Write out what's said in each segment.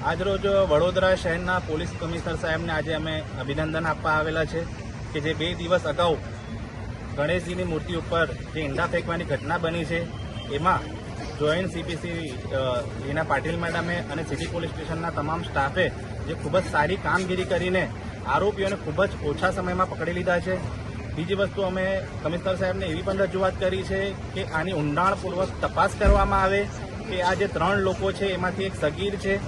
આજરોજ વડોદરા શહેરના police commissioner સાહેબને આજે અમે અભિનંદન આપવા આવેલા છે કે જે 2 દિવસ અગાઉ ગણેશજીની મૂર્તિ ઉપર જે ઈંડા ફેંકવાની ઘટના બની છે એમાં જોઈન્ટ સીપીસી લીના પાટીલ મેડમે અને સિટી પોલીસ સ્ટેશનના તમામ સ્ટાફે જે ખૂબ જ સારી કામગીરી કરીને આરોપીઓને ખૂબ જ ઓછા સમયમાં પકડી લીધા છે. બીજી વસ્તુ અમે કમિશનર સાહેબને એવી પણ રજૂઆત કરી છે કે આની ઊંડાણપૂર્વક તપાસ કરવામાં આવે કે આ જે 3 લોકો છે એમાંથી એક સગીર છે,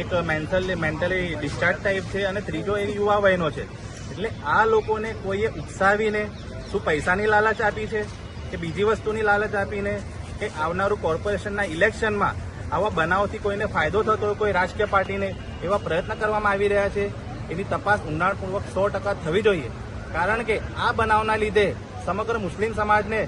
એક મેન્ટલી ડિસ્ચાર્જ ટાઈપ છે અને ત્રીજો એક યુવા વયનો છે. એટલે આ લોકોને કોઈએ ઉકસાવીને શું પૈસાની લાલચ આપી છે કે બીજી વસ્તુની લાલચ આપીને કે આવનારું કોર્પોરેશનના ઇલેક્શનમાં આવા બનાવથી કોઈને ફાયદો થતો હોય કોઈ રાજકીય પાર્ટીને એવા પ્રયત્ન કરવામાં આવી રહ્યા છે. એની તપાસ ઊંડાણપૂર્વક 100% થવી જોઈએ. કારણ કે આ બનાવના લીધે સમગ્ર મુસ્લિમ સમાજને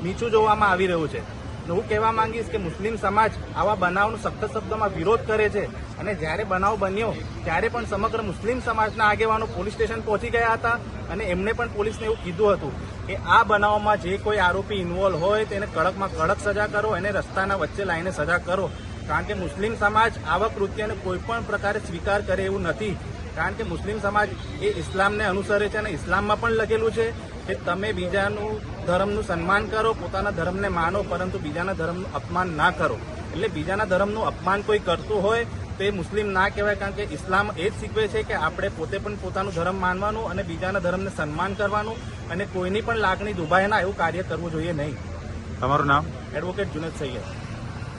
નીચું જોવામાં આવી રહ્યું છે. હું કહેવા માંગીશ કે મુસ્લિમ સમાજ આવા બનાવનો સખત શબ્દોમાં વિરોધ કરે છે અને જ્યારે બનાવ બન્યો ત્યારે પણ સમગ્ર મુસ્લિમ સમાજના આગેવાનો પોલીસ સ્ટેશન પહોંચી ગયા હતા અને એમને પણ પોલીસને એવું કીધું હતું કે આ બનાવમાં જે કોઈ આરોપી ઇન્વોલ્વ હોય તેને કડકમાં કડક સજા કરો, એને રસ્તાના વચ્ચે લાવીને સજા કરો. કારણ કે મુસ્લિમ સમાજ આવા કૃત્યને કોઈ પણ પ્રકારે સ્વીકાર કરે એવું નથી. કારણ કે મુસ્લિમ સમાજ એ ઇસ્લામને અનુસરે છે અને ઇસ્લામમાં પણ લખેલું છે કે તમે બીજાનું ધર્મનું સન્માન કરો, પોતાના ધર્મને માનો, પરંતુ બીજાના ધર્મનું અપમાન ના કરો. એટલે બીજાના ધર્મનું અપમાન કોઈ કરતું હોય તો એ મુસ્લિમ ના કહેવાય. કારણ કે ઇસ્લામ એ જ શીખવે છે કે આપણે પોતે પણ પોતાનું ધર્મ માનવાનું અને બીજાના ધર્મને સન્માન કરવાનું અને કોઈની પણ લાગણી દુભાય ના એવું કાર્ય કરવું જોઈએ નહીં. તમારું નામ? એડવોકેટ જુનેદ સૈયદ.